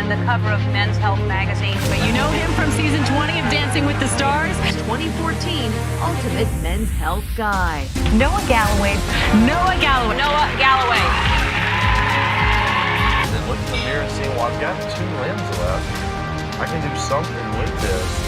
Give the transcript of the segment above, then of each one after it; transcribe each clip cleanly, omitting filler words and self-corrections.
on the cover of Men's Health magazine. But you know him from season 20 of Dancing with the Stars? 2014 Ultimate Men's Health Guy. Noah Galloway. Noah Galloway. Noah Galloway. And then look in the mirror and saying, well, I've got 2 limbs left. I can do something with this.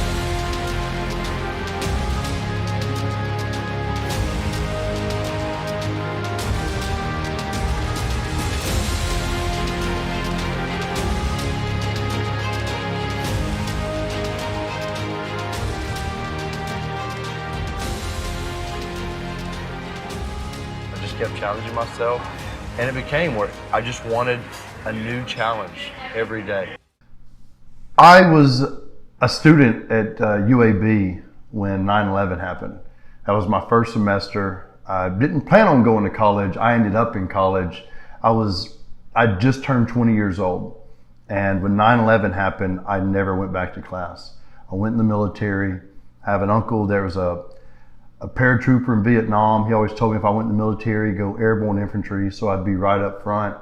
I just kept challenging myself, and it became where I just wanted a new challenge every day. I was a student at UAB when 9/11 happened. That was my first semester. I didn't plan on going to college. I ended up in college. I just turned 20 years old. And when 9/11 happened, I never went back to class. I went in the military. I have an uncle that was a paratrooper in Vietnam. He always told me if I went in the military, go airborne infantry, so I'd be right up front.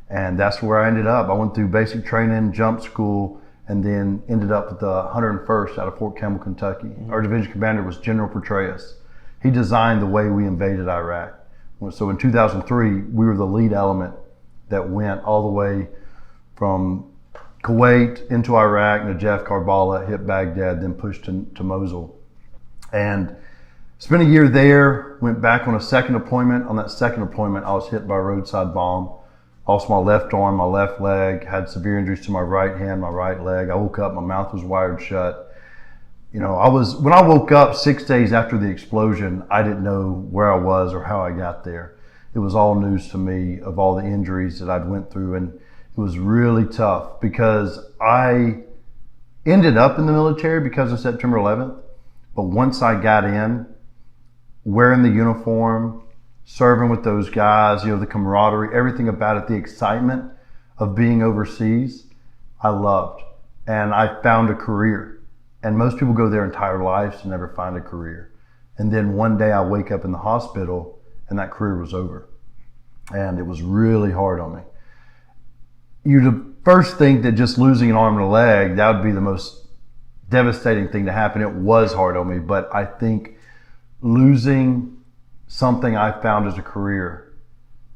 And that's where I ended up. I went through basic training, jump school, and then ended up with the 101st out of Fort Campbell, Kentucky. Mm-hmm. Our division commander was General Petraeus. He designed the way we invaded Iraq. So in 2003, we were the lead element that went all the way from Kuwait into Iraq, Najaf, Karbala, hit Baghdad, then pushed to Mosul. And spent a year there, went back on a second deployment. On that second deployment, I was hit by a roadside bomb. Lost my left arm, my left leg, had severe injuries to my right hand, my right leg. I woke up, my mouth was wired shut. You know, when I woke up 6 days after the explosion, I didn't know where I was or how I got there. It was all news to me of all the injuries that I'd went through, and it was really tough because I ended up in the military because of September 11th. But once I got in, wearing the uniform, serving with those guys, you know, the camaraderie, everything about it, the excitement of being overseas, I loved. And I found a career. And most people go their entire lives to never find a career. And then one day I wake up in the hospital and that career was over. And it was really hard on me. You'd first think that just losing an arm and a leg, that would be the most devastating thing to happen. It was hard on me, but I think losing something I found as a career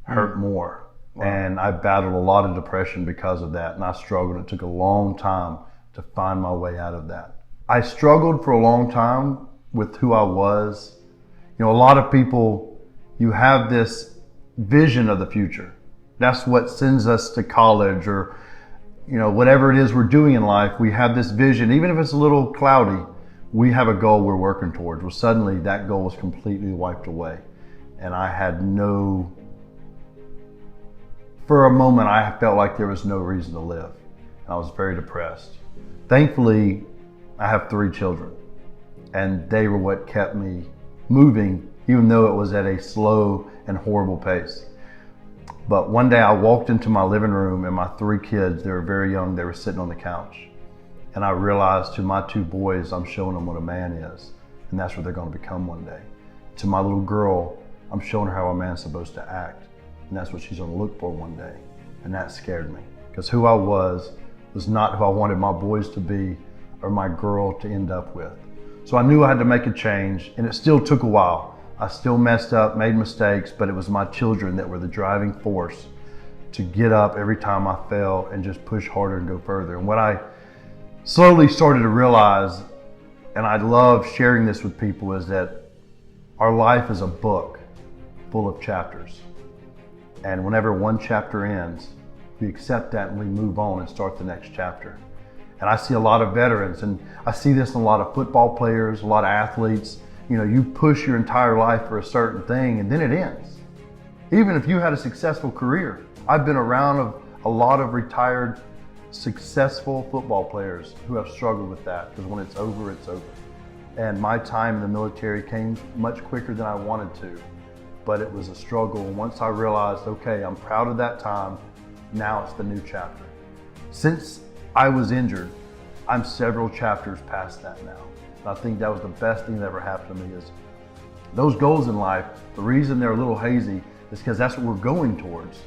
hurt more. Wow. And I battled a lot of depression because of that. And I struggled. It took a long time to find my way out of that. I struggled for a long time with who I was. You know, a lot of people, you have this vision of the future. That's what sends us to college or, you know, whatever it is we're doing in life. We have this vision, even if it's a little cloudy, we have a goal we're working towards. Well, suddenly that goal was completely wiped away. And I had for a moment, I felt like there was no reason to live. I was very depressed. Thankfully, I have 3 children, and they were what kept me moving, even though it was at a slow and horrible pace. But one day I walked into my living room and my 3 kids, they were very young, they were sitting on the couch. And I realized to my 2 boys, I'm showing them what a man is, and that's what they're going to become one day. To my little girl, I'm showing her how a man's supposed to act, and that's what she's going to look for one day. And that scared me, because who I was not who I wanted my boys to be or my girl to end up with. So I knew I had to make a change, and it still took a while. I still messed up, made mistakes, but it was my children that were the driving force to get up every time I fell and just push harder and go further. And what I slowly started to realize, and I love sharing this with people, is that our life is a book full of chapters. And whenever one chapter ends, we accept that and we move on and start the next chapter. And I see a lot of veterans, and I see this in a lot of football players, a lot of athletes. You know, you push your entire life for a certain thing and then it ends. Even if you had a successful career. I've been around a lot of retired, successful football players who have struggled with that, because when it's over, it's over. And my time in the military came much quicker than I wanted to, but it was a struggle. And once I realized, okay, I'm proud of that time, now it's the new chapter. Since I was injured, I'm several chapters past that now. And I think that was the best thing that ever happened to me. Is those goals in life, the reason they're a little hazy is because that's what we're going towards.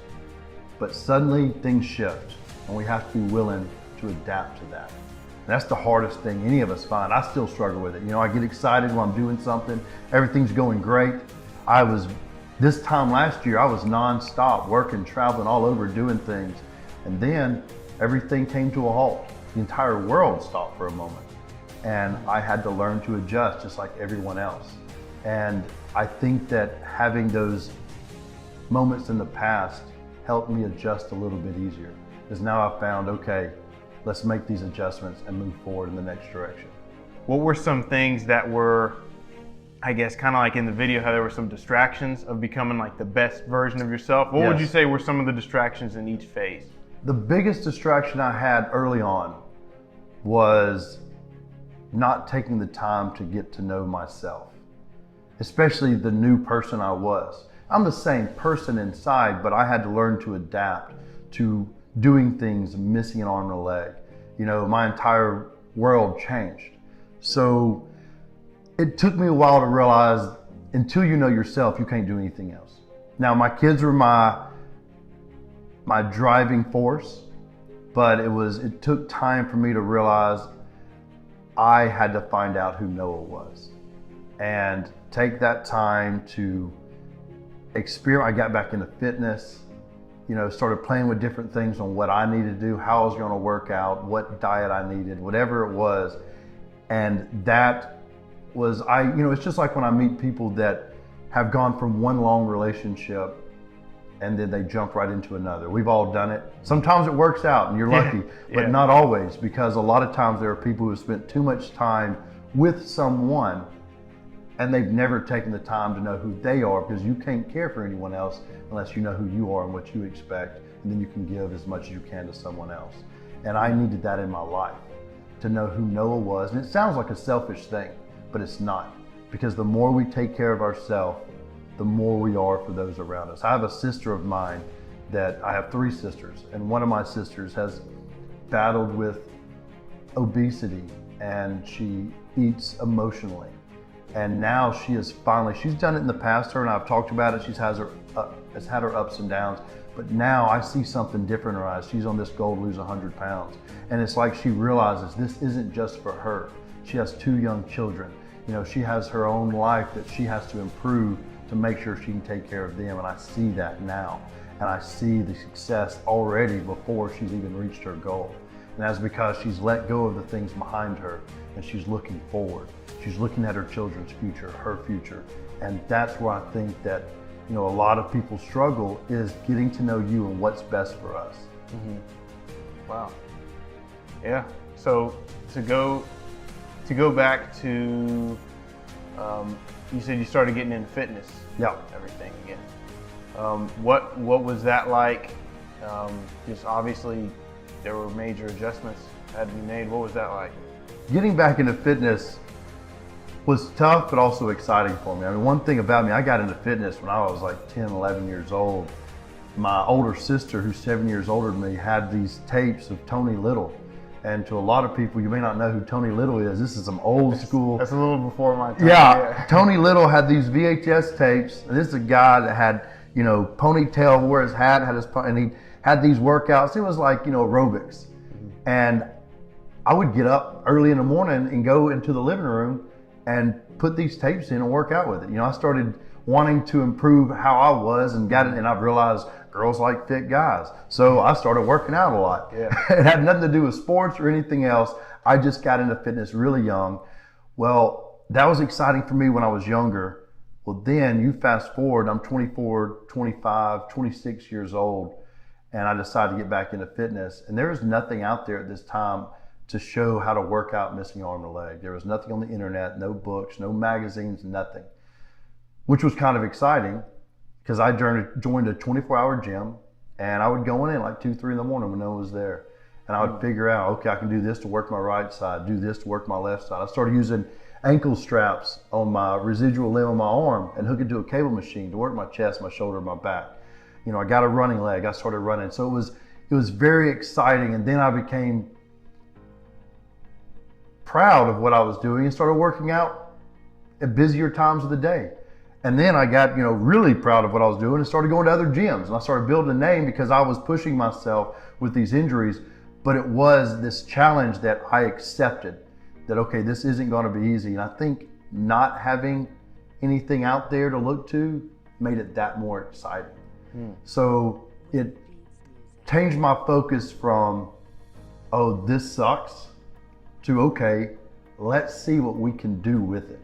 But suddenly things shift, and we have to be willing to adapt to that. And that's the hardest thing any of us find. I still struggle with it. You know, I get excited when I'm doing something, everything's going great. This time last year, I was nonstop working, traveling all over, doing things. And then everything came to a halt. The entire world stopped for a moment. And I had to learn to adjust just like everyone else. And I think that having those moments in the past helped me adjust a little bit easier. Because now I've found, okay, let's make these adjustments and move forward in the next direction. What were some things that were, I guess, kind of like in the video, how there were some distractions of becoming like the best version of yourself? What would you say were some of the distractions in each phase? The biggest distraction I had early on was not taking the time to get to know myself, especially the new person I was. I'm the same person inside, but I had to learn to adapt to doing things, missing an arm and a leg. You know, my entire world changed. So it took me a while to realize until you know yourself, you can't do anything else. Now, my kids were my driving force, but it took time for me to realize I had to find out who Noah was and take that time to experiment. I got back into fitness, you know, started playing with different things on what I needed to do, how I was going to work out, what diet I needed, whatever it was. And that was, it's just like when I meet people that have gone from one long relationship and then they jump right into another. We've all done it. Sometimes it works out and you're lucky, but not always, because a lot of times there are people who have spent too much time with someone and they've never taken the time to know who they are, because you can't care for anyone else unless you know who you are and what you expect, and then you can give as much as you can to someone else. And I needed that in my life, to know who Noah was. And it sounds like a selfish thing, but it's not, because the more we take care of ourselves, the more we are for those around us. I have a sister of mine I have 3 sisters, and one of my sisters has battled with obesity and she eats emotionally. And now she's done it in the past. Her and I have talked about it. Has had her ups and downs, but now I see something different in her eyes. She's on this goal to lose 100 pounds. And it's like she realizes this isn't just for her. She has 2 young children. You know, she has her own life that she has to improve to make sure she can take care of them. And I see that now. And I see the success already before she's even reached her goal. And that's because she's let go of the things behind her and she's looking forward. She's looking at her children's future, her future. And that's where I think that, you know, a lot of people struggle, is getting to know you and what's best for us. Mm-hmm. Wow. Yeah. So to go back to, you said you started getting into fitness. Yeah. Everything again. What was that like? Just obviously there were major adjustments that had to be made. What was that like? Getting back into fitness was tough, but also exciting for me. I mean, one thing about me, I got into fitness when I was like 10, 11 years old. My older sister, who's 7 years older than me, had these tapes of Tony Little. And to a lot of people, you may not know who Tony Little is. This is some old school. That's a little before my time. Yeah, Tony Little had these VHS tapes. And this is a guy that had, you know, ponytail, wore his hat, and he had these workouts. It was like, you know, aerobics. And I would get up early in the morning and go into the living room and put these tapes in and work out with it. You know, I started wanting to improve how I was and got it, and I've realized girls like fit guys. So I started working out a lot. Yeah. It had nothing to do with sports or anything else. I just got into fitness really young. Well, that was exciting for me when I was younger. Well, then you fast forward, I'm 24, 25, 26 years old, and I decided to get back into fitness. And there was nothing out there at this time to show how to work out missing arm or leg. There was nothing on the internet, no books, no magazines, nothing, which was kind of exciting, because I joined a 24-hour gym, and I would go in like 2, 3 in the morning when no one was there. And I would figure out, okay, I can do this to work my right side, do this to work my left side. I started using ankle straps on my residual limb of my arm and hook it to a cable machine to work my chest, my shoulder, my back. You know, I got a running leg, I started running. So it was very exciting. And then I became proud of what I was doing and started working out at busier times of the day. And then I got, you know, really proud of what I was doing and started going to other gyms. And I started building a name because I was pushing myself with these injuries. but it was this challenge that I accepted, that, okay, this isn't going to be easy. And I think not having anything out there to look to made it that more exciting. So it changed my focus from, oh, this sucks, to, okay, let's see what we can do with it.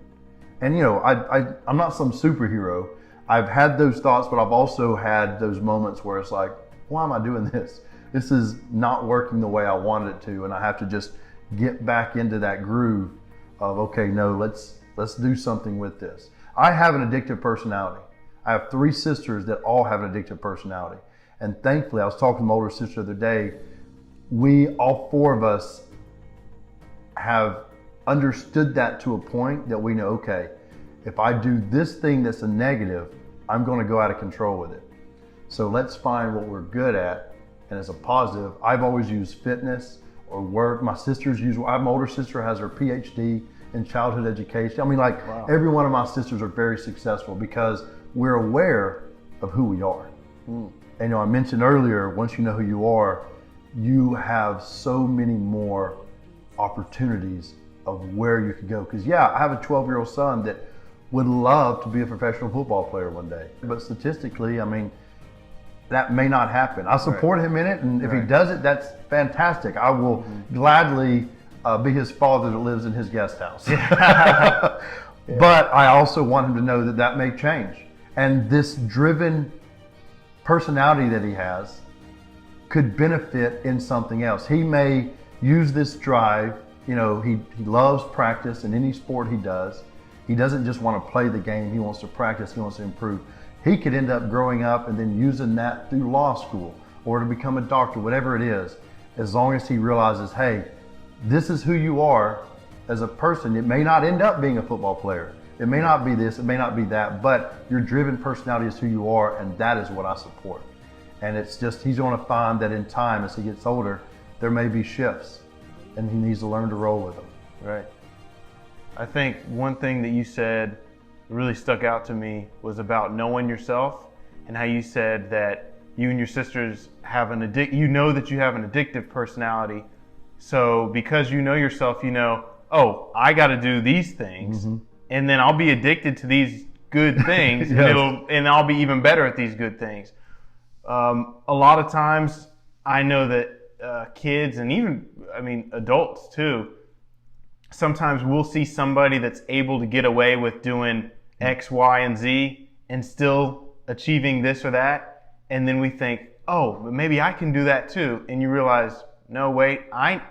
And I'm not some superhero. I've had those thoughts, but I've also had those moments where it's like, why am I doing this? This is not working the way I wanted it to, and I have to just get back into that groove of, okay, no, let's do something with this. I have an addictive personality. I have 3 sisters that all have an addictive personality. And thankfully, I was talking to my older sister the other day, all 4 of us have understood that to a point that we know, okay, if I do this thing that's a negative, I'm going to go out of control with it. So let's find what we're good at. And as a positive, I've always used fitness or work. My older sister has her PhD in childhood education. I mean, wow. Every one of my sisters are very successful because we're aware of who we are. And I mentioned earlier, once you know who you are, you have so many more opportunities of where you could go. Because I have a 12-year-old son that would love to be a professional football player one day. But statistically, I mean, that may not happen. I support him in it, and if he does it, that's fantastic. I will gladly be his father that lives in his guest house. But I also want him to know that may change. And this driven personality that he has could benefit in something else. He may use this drive. He loves practice in any sport he does. He doesn't just want to play the game. He wants to practice. He wants to improve. He could end up growing up and then using that through law school or to become a doctor, whatever it is, as long as he realizes, hey, this is who you are as a person. It may not end up being a football player. It may not be this, it may not be that, but your driven personality is who you are, and that is what I support. And it's just, he's going to find that in time, as he gets older, there may be shifts, and he needs to learn to roll with them. Right. I think one thing that you said really stuck out to me was about knowing yourself, and how you said that you and your sisters have you know that you have an addictive personality. So because you know yourself, oh, I got to do these things, and then I'll be addicted to these good things, and I'll be even better at these good things. A lot of times, I know that kids and even, adults too, sometimes we'll see somebody that's able to get away with doing X, Y, and Z and still achieving this or that, and then we think, oh, but maybe I can do that too, and you realize, no, wait, I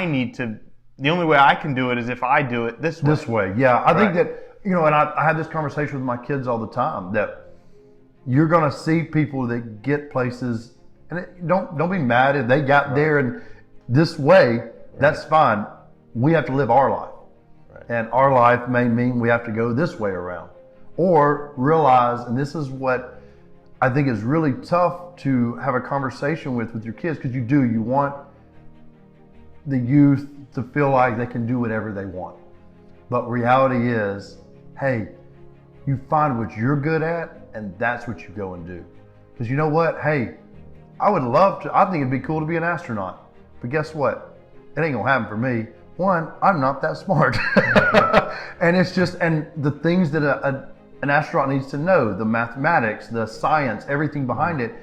need to. The only way I can do it is if I do it this way. This way, yeah. I think that, and I have this conversation with my kids all the time, that you're going to see people that get places, and don't be mad if they got there and this way, that's fine. We have to live our life. And our life may mean we have to go this way around. Or realize, and this is what I think is really tough to have a conversation with your kids, because you want the youth to feel like they can do whatever they want. But reality is, hey, you find what you're good at, and that's what you go and do. Because you know what? Hey, I think it'd be cool to be an astronaut. But guess what? It ain't gonna happen for me. One, I'm not that smart. And it's just, and the things that an astronaut needs to know, the mathematics, the science, everything behind it,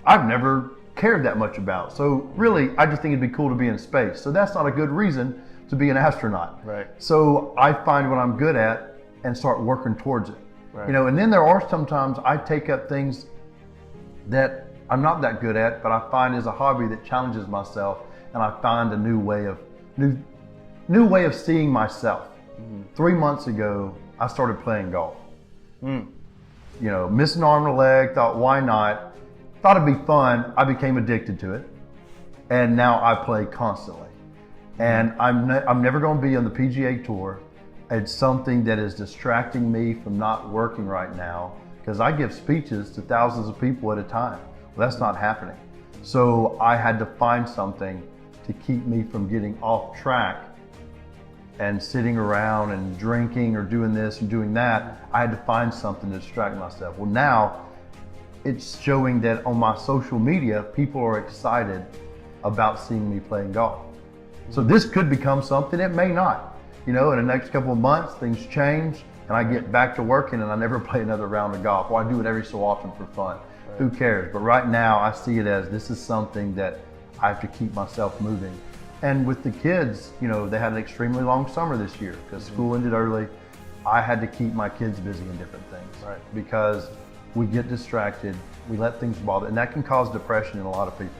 I've never cared that much about. So really, I just think it'd be cool to be in space. So that's not a good reason to be an astronaut. Right. So I find what I'm good at and start working towards it. Right. And then there are sometimes I take up things that I'm not that good at, but I find as a hobby that challenges myself, and I find a new way of seeing myself. 3 months ago, I started playing golf. Missed an arm and a leg, thought why not? Thought it'd be fun. I became addicted to it, and now I play constantly. And I'm never going to be on the PGA Tour. It's something that is distracting me from not working right now, because I give speeches to thousands of people at a time. Well, that's not happening. So I had to find something to keep me from getting off track and sitting around and drinking or doing this and doing that. I had to find something to distract myself. Well, now it's showing that on my social media, people are excited about seeing me playing golf. So this could become something, it may not. You know, in the next couple of months, things change and I get back to working and I never play another round of golf. Or I do it every so often for fun. Right. Who cares? But right now I see it as this is something that I have to keep myself moving. And with the kids, you know, they had an extremely long summer this year because school ended early. I had to keep my kids busy in different things. Right. Because we get distracted, we let things bother, and that can cause depression in a lot of people.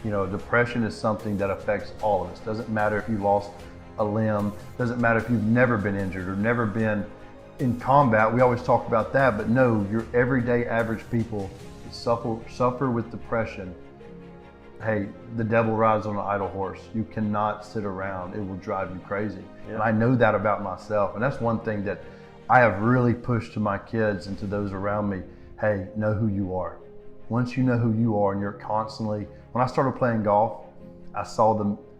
You know, depression is something that affects all of us. Doesn't matter if you lost a limb, doesn't matter if you've never been injured or never been in combat. We always talk about that, but no, your everyday average people suffer with depression. Hey, the devil rides on an idle horse. You cannot sit around. It will drive you crazy. Yeah. And I know that about myself. And that's one thing that I have really pushed to my kids and to those around me. Hey, know who you are. Once you know who you are and you're constantly, when I started playing golf, I saw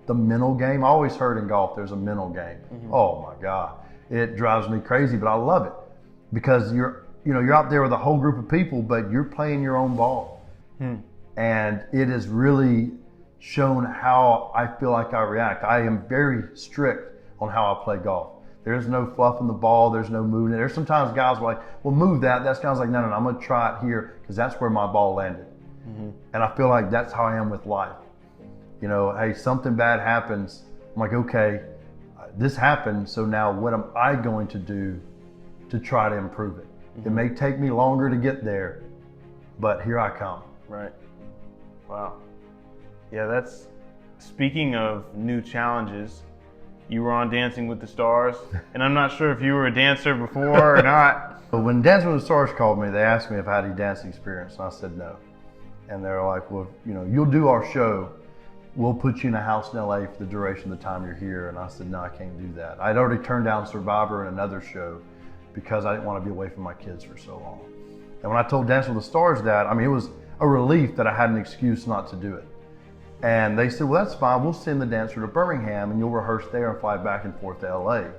the mental game. I always heard in golf there's a mental game. Oh my God. It drives me crazy, but I love it because you're out there with a whole group of people, but you're playing your own ball. And it has really shown how I feel like I react. I am very strict on how I play golf. There's no fluffing the ball. There's no moving it. There's sometimes guys are like, well, move that. That's guys like, no, I'm going to try it here because that's where my ball landed. And I feel like that's how I am with life. You know, hey, something bad happens. I'm like, okay, this happened. So now what am I going to do to try to improve it? It may take me longer to get there, but here I come. Right. Wow. Yeah, that's, speaking of new challenges, you were on Dancing with the Stars, and I'm not sure if you were a dancer before or not. But when Dancing with the Stars called me, they asked me if I had any dancing experience, and I said no. And they were like, well, you know, you'll do our show. We'll put you in a house in LA for the duration of the time you're here. And I said, no, I can't do that. I'd already turned down Survivor and another show because I didn't want to be away from my kids for so long. And when I told Dancing with the Stars that, I mean, it was a relief that I had an excuse not to do it. And they said, well, that's fine. We'll send the dancer to Birmingham and you'll rehearse there and fly back and forth to LA. And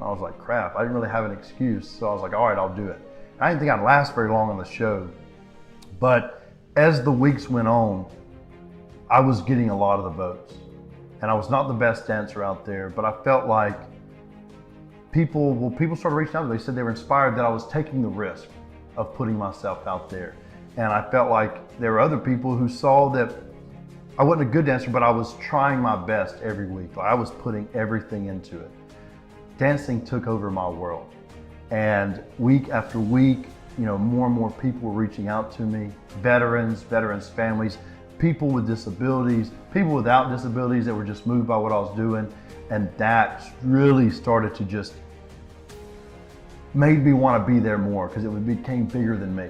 I was like, crap, I didn't really have an excuse. So I was like, all right, I'll do it. I didn't think I'd last very long on the show. But as the weeks went on, I was getting a lot of the votes. And I was not the best dancer out there, but I felt like people started reaching out to me. They said they were inspired that I was taking the risk of putting myself out there. And I felt like there were other people who saw that I wasn't a good dancer, but I was trying my best every week. Like I was putting everything into it. Dancing took over my world. And week after week, you know, more and more people were reaching out to me, veterans families, people with disabilities, people without disabilities that were just moved by what I was doing. And that really started to just made me want to be there more because it became bigger than me.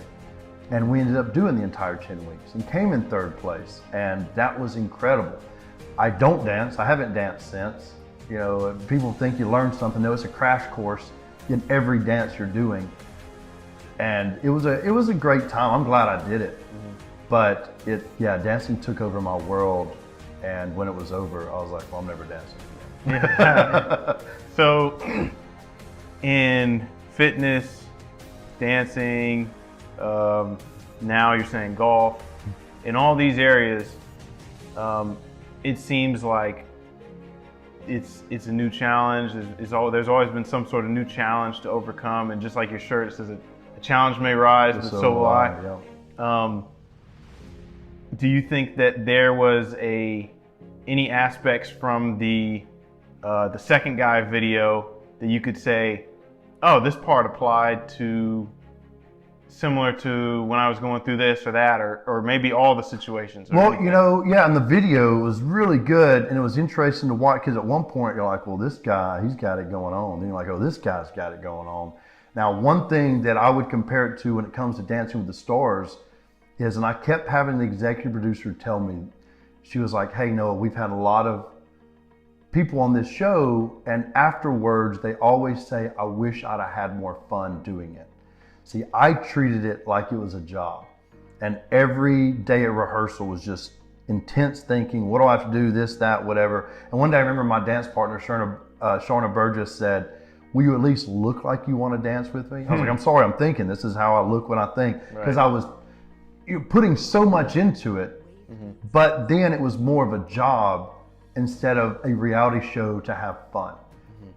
And we ended up doing the entire 10 weeks and came in third place. And that was incredible. I don't dance. I haven't danced since. You know, people think you learn something. No, it's a crash course in every dance you're doing. And it was a great time. I'm glad I did it. But dancing took over my world. And when it was over, I was like, well, I'm never dancing again. Yeah. So in fitness, dancing, now you're saying golf, in all these areas, it seems like it's a new challenge. There's always been some sort of new challenge to overcome, and just like your shirt, it says a challenge may rise, but so will I. Yeah. Do you think that there was any aspects from the second guy video that you could say, oh, this part applied to similar to when I was going through this or that, or maybe all the situations? Well, anything? You know, yeah, and the video was really good, and it was interesting to watch, because at one point you're like, well, this guy, he's got it going on. Then you're like, oh, this guy's got it going on. Now, one thing that I would compare it to when it comes to Dancing with the Stars is, and I kept having the executive producer tell me, she was like, hey, Noah, we've had a lot of people on this show, and afterwards they always say, I wish I'd have had more fun doing it. See, I treated it like it was a job, and every day at rehearsal was just intense thinking, what do I have to do, this, that, whatever. And one day I remember my dance partner, Shauna Burgess, said, will you at least look like you want to dance with me? I was like, I'm sorry, I'm thinking. This is how I look when I think. Because I was putting so much into it But then it was more of a job instead of a reality show to have fun.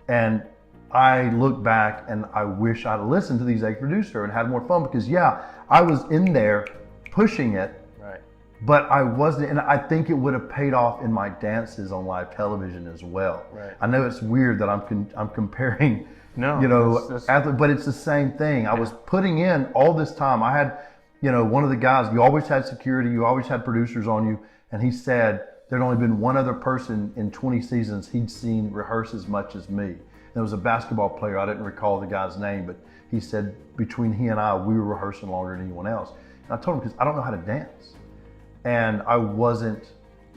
And I look back and I wish I'd listened to the executive producer and had more fun, because I was in there pushing it, Right. but I wasn't, and I think it would have paid off in my dances on live television as well. Right. I know it's weird that I'm comparing, No, athlete, but it's the same thing. I was putting in all this time. I had, one of the guys, you always had security, you always had producers on you, and he said there'd only been one other person in 20 seasons he'd seen rehearse as much as me. And it was a basketball player. I didn't recall the guy's name, but he said between he and I, we were rehearsing longer than anyone else. And I told him, because I don't know how to dance. And I wasn't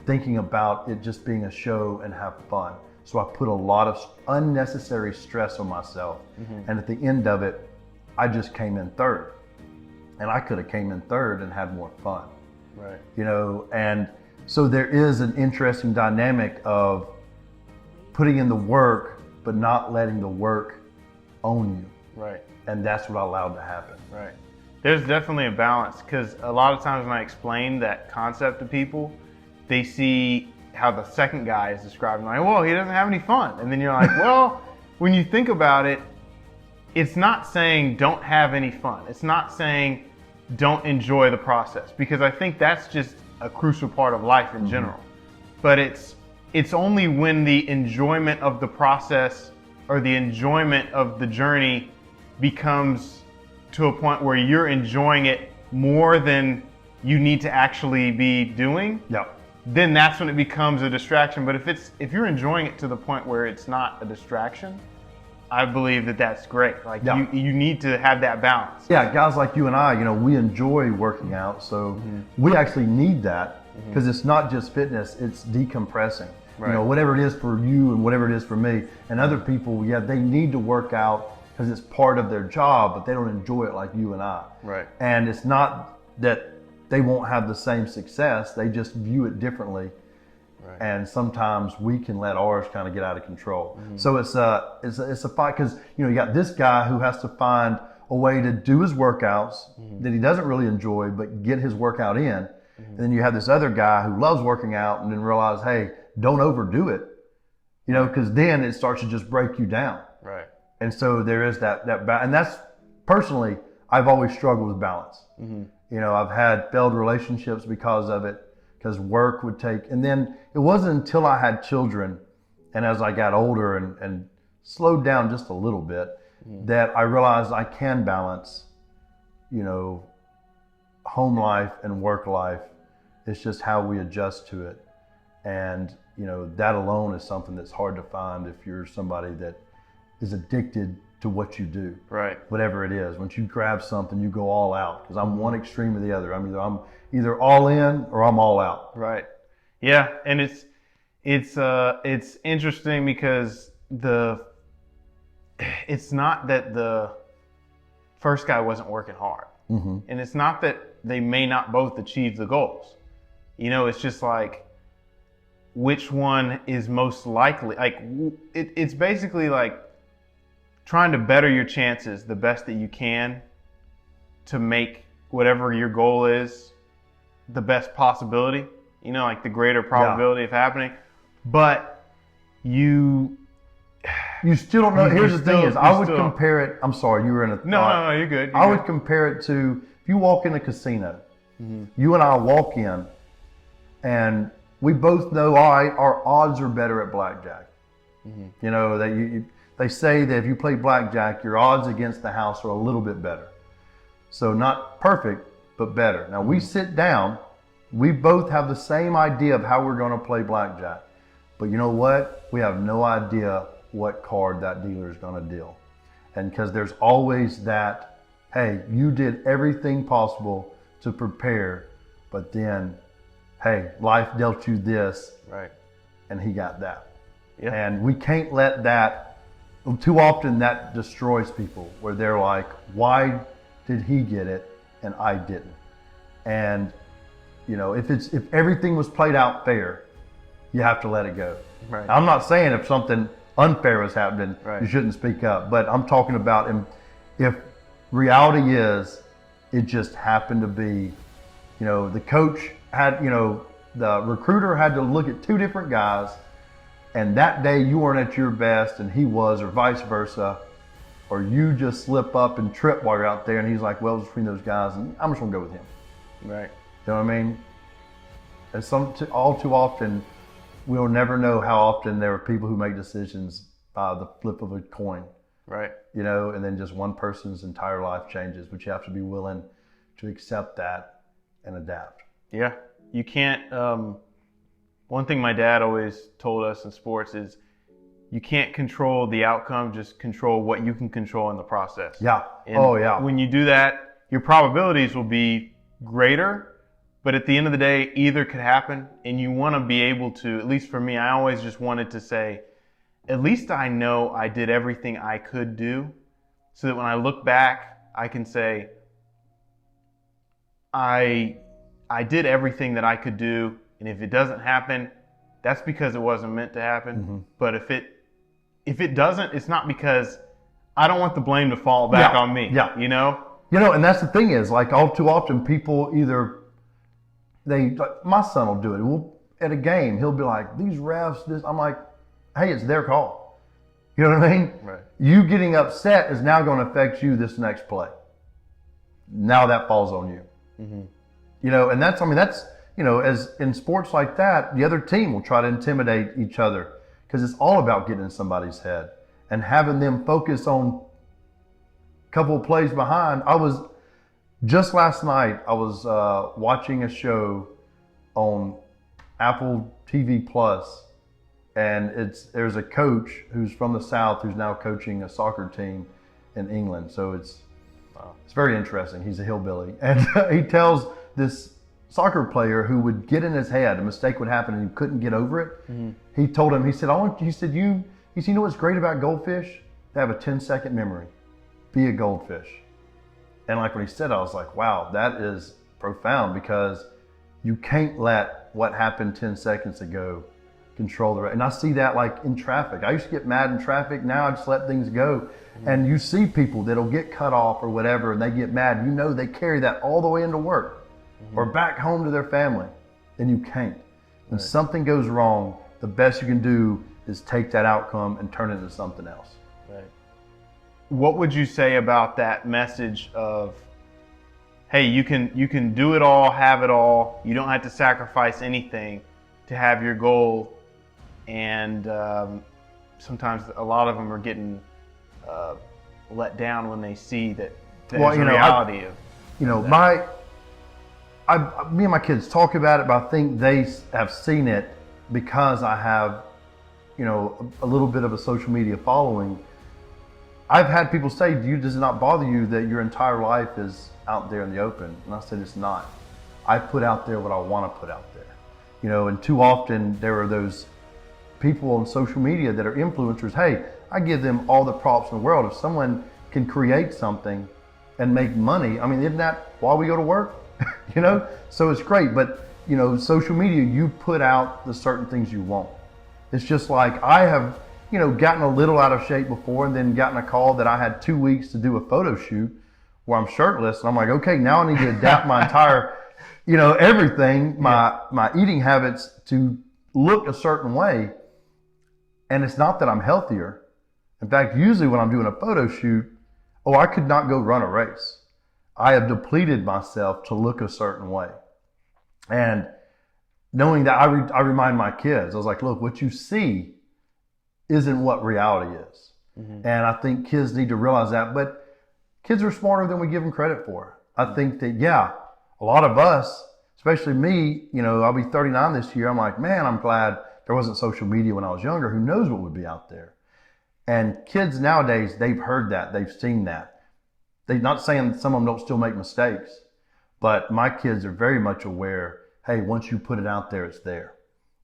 thinking about it just being a show and have fun. So I put a lot of unnecessary stress on myself. And at the end of it, I just came in third. And I could have came in third and had more fun. Right. And so there is an interesting dynamic of putting in the work, but not letting the work own you. Right. And that's what I allowed to happen. Right. There's definitely a balance, because a lot of times when I explain that concept to people, they see how the second guy is describing, like, well, he doesn't have any fun. And then you're like, well, when you think about it, it's not saying don't have any fun. It's not saying don't enjoy the process, because I think that's just a crucial part of life in general. But it's only when the enjoyment of the process or the enjoyment of the journey becomes to a point where you're enjoying it more than you need to actually be doing, then that's when it becomes a distraction. But if you're enjoying it to the point where it's not a distraction, I believe that that's great. Like you need to have that balance. Yeah, guys like you and I, we enjoy working out, so we actually need that, because it's not just fitness, it's decompressing. Right. Whatever it is for you and whatever it is for me. And other people, they need to work out because it's part of their job, but they don't enjoy it like you and I. Right. And it's not that they won't have the same success, they just view it differently. Right. And sometimes we can let ours kind of get out of control. So it's a fight, because you got this guy who has to find a way to do his workouts that he doesn't really enjoy, but get his workout in. And then you have this other guy who loves working out and then realize, hey, don't overdo it, because then it starts to just break you down. Right. And so there is that and that's, personally, I've always struggled with balance. I've had failed relationships because of it, because work would take, and then it wasn't until I had children and as I got older and slowed down just a little bit that I realized I can balance, home life and work life. It's just how we adjust to it. And, that alone is something that's hard to find if you're somebody that is addicted to what you do. Right. Whatever it is. Once you grab something, you go all out. Because I'm one extreme or the other. I'm either all in or I'm all out. Right. Yeah. And it's interesting because it's not that the first guy wasn't working hard. And it's not that they may not both achieve the goals. It's just like, which one is most likely? Like, it's basically like trying to better your chances the best that you can to make whatever your goal is the best possibility, like the greater probability of happening. But you still don't know. Here's the thing is, I would compare it. I'm sorry, you were in a thought. No, you're good. I would compare it to, if you walk in a casino, you and I walk in, and we both know, all right, our odds are better at blackjack. They say that if you play blackjack, your odds against the house are a little bit better. So not perfect, but better. Now we sit down, we both have the same idea of how we're going to play blackjack. But you know what? We have no idea what card that dealer is going to deal. And because there's always that, hey, you did everything possible to prepare, but then, hey, life dealt you this, right? And he got that. Yeah. And we can't let that, too often that destroys people, where they're like, why did he get it and I didn't? And if everything was played out fair, you have to let it go. Right. I'm not saying if something unfair is happening, you shouldn't speak up, but I'm talking about if reality is, it just happened to be, the coach had, the recruiter had to look at two different guys, and that day you weren't at your best and he was, or vice versa, or you just slip up and trip while you're out there, and he's like, well, it's between those guys, and I'm just gonna go with him. Right. You know what I mean? And all too often, we'll never know how often there are people who make decisions by the flip of a coin. Right. And then just one person's entire life changes, but you have to be willing to accept that and adapt. Yeah. You can't, one thing my dad always told us in sports is you can't control the outcome, just control what you can control in the process. Yeah. And when you do that, your probabilities will be greater, but at the end of the day, either could happen, and you want to be able to, at least for me, I always just wanted to say, at least I know I did everything I could do, so that when I look back, I can say, I did everything that I could do, and if it doesn't happen, that's because it wasn't meant to happen. Mm-hmm. But if it doesn't, it's not because I don't want the blame to fall back on me. Yeah. And that's the thing is, like, all too often people like, my son will do it. At a game, he'll be like, these refs, this. I'm like, hey, it's their call. You know what I mean? Right. You getting upset is now going to affect you this next play. Now that falls on you. Mm-hmm. And that's, as in sports like that, the other team will try to intimidate each other because it's all about getting in somebody's head and having them focus on a couple of plays behind. Just last night, I was watching a show on Apple TV Plus, and there's a coach who's from the South who's now coaching a soccer team in England. So it's very interesting. He's a hillbilly, and he tells this soccer player who would get in his head, a mistake would happen, and he couldn't get over it. Mm-hmm. He told him, he said, you know what's great about goldfish? They have a 10-second memory. Be a goldfish. And like when he said, I was like, wow, that is profound, because you can't let what happened 10 seconds ago control the rest. And I see that like in traffic. I used to get mad in traffic. Now I just let things go. Mm-hmm. And you see people that'll get cut off or whatever, and they get mad. They carry that all the way into work or back home to their family, and you can't. When something goes wrong, the best you can do is take that outcome and turn it into something else. Right. What would you say about that message of, hey, you can do it all, have it all. You don't have to sacrifice anything to have your goal. And sometimes a lot of them are getting let down when they see that there's a reality of that. Me and my kids talk about it, but I think they have seen it because I have, a little bit of a social media following. I've had people say, does it not bother you that your entire life is out there in the open? And I said, it's not. I put out there what I want to put out there. And too often there are those people on social media that are influencers. Hey, I give them all the props in the world. If someone can create something and make money, isn't that why we go to work? So it's great. But, social media, you put out the certain things you want. It's just like I have, gotten a little out of shape before, and then gotten a call that I had 2 weeks to do a photo shoot where I'm shirtless. And I'm like, okay, now I need to adapt my entire, everything, my eating habits to look a certain way. And it's not that I'm healthier. In fact, usually when I'm doing a photo shoot, I could not go run a race. I have depleted myself to look a certain way. And knowing that, I remind my kids, I was like, look, what you see isn't what reality is. Mm-hmm. And I think kids need to realize that. But kids are smarter than we give them credit for. I think that, a lot of us, especially me, I'll be 39 this year. I'm like, man, I'm glad there wasn't social media when I was younger. Who knows what would be out there? And kids nowadays, they've heard that. They've seen that. They're not saying some of them don't still make mistakes, but my kids are very much aware, hey, once you put it out there, it's there.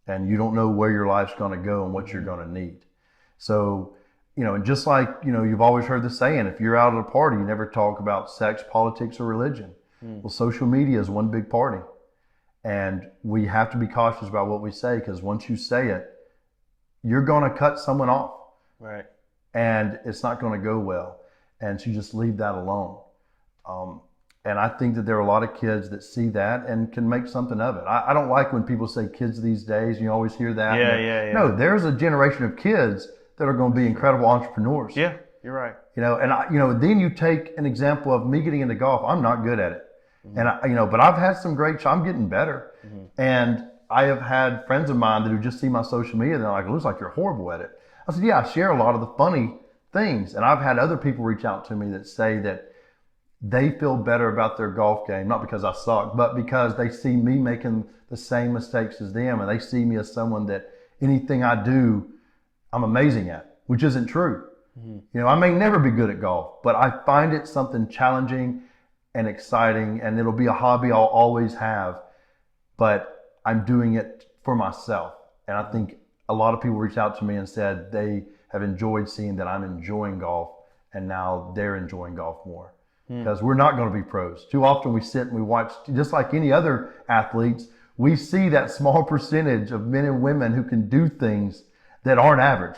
And you don't know where your life's going to go and what you're going to need. So, and just like, you've always heard the saying, if you're out at a party, you never talk about sex, politics, or religion. Well, social media is one big party. And we have to be cautious about what we say, because once you say it, you're going to cut someone off. Right. And it's not going to go well. And so you just leave that alone. And I think that there are a lot of kids that see that and can make something of it. I don't like when people say kids these days. You always hear that. Yeah. No, there's a generation of kids that are going to be incredible entrepreneurs. Yeah, you're right. Then you take an example of me getting into golf. I'm not good at it. And but I've had some great I'm getting better. And I have had friends of mine that who just see my social media and they're like, it looks like you're horrible at it. I said, yeah, I share a lot of the funny things. And I've had other people reach out to me that say that they feel better about their golf game, not because I suck, but because they see me making the same mistakes as them. And they see me as someone that anything I do, I'm amazing at, which isn't true. I may never be good at golf, but I find it something challenging and exciting, and it'll be a hobby I'll always have, but I'm doing it for myself. And I think a lot of people reached out to me and said they have enjoyed seeing that I'm enjoying golf, and now they're enjoying golf more. Because we're not going to be pros. Too often we sit and we watch, just like any other athletes, we see that small percentage of men and women who can do things that aren't average.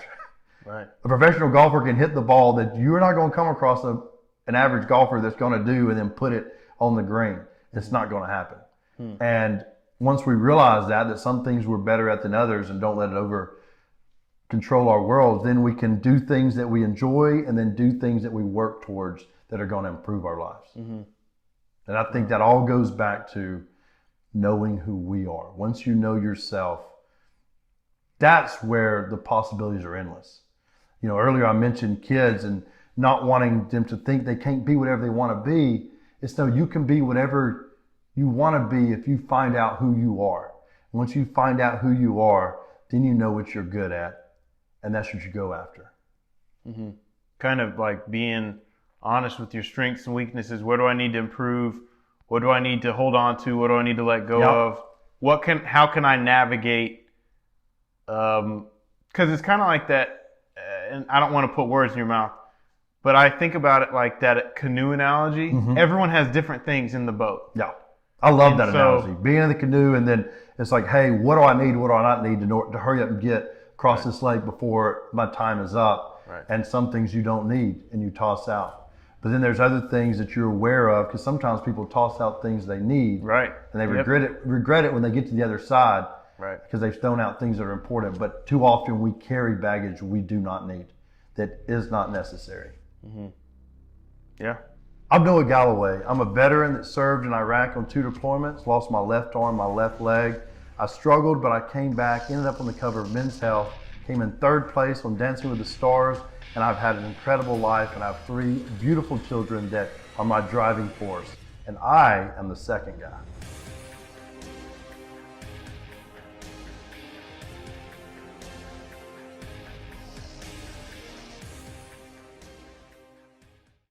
Right. A professional golfer can hit the ball that you're not going to come across an average golfer that's going to do and then put it on the green. It's not going to happen. And once we realize that some things we're better at than others and don't let it over control our world, then we can do things that we enjoy and then do things that we work towards that are going to improve our lives. And I think that all goes back to knowing who we are. Once you know yourself, that's where the possibilities are endless. Earlier I mentioned kids and not wanting them to think they can't be whatever they want to be. It's no, you can be whatever you want to be if you find out who you are. Once you find out who you are, then you know what you're good at, and that's what you go after. Kind of like being honest with your strengths and weaknesses. Where do I need to improve? What do I need to hold on to? What do I need to let go of? How can I navigate? Because it's kind of like that, and I don't want to put words in your mouth, but I think about it like that canoe analogy. Everyone has different things in the boat. Yeah. I love that analogy. Being in the canoe and then it's like, hey, what do I need? What do I not need to hurry up and get across this lake before my time is up? Right. And some things you don't need and you toss out. But then there's other things that you're aware of, because sometimes people toss out things they need. Right. And they regret it when they get to the other side. Right. Because they've thrown out things that are important. But too often we carry baggage we do not need, that is not necessary. Yeah. I'm Noah Galloway. I'm a veteran that served in Iraq on 2 deployments, lost my left arm, my left leg. I struggled, but I came back, ended up on the cover of Men's Health, came in 3rd place on Dancing with the Stars, and I've had an incredible life, and I have 3 beautiful children that are my driving force. And I am the second guy.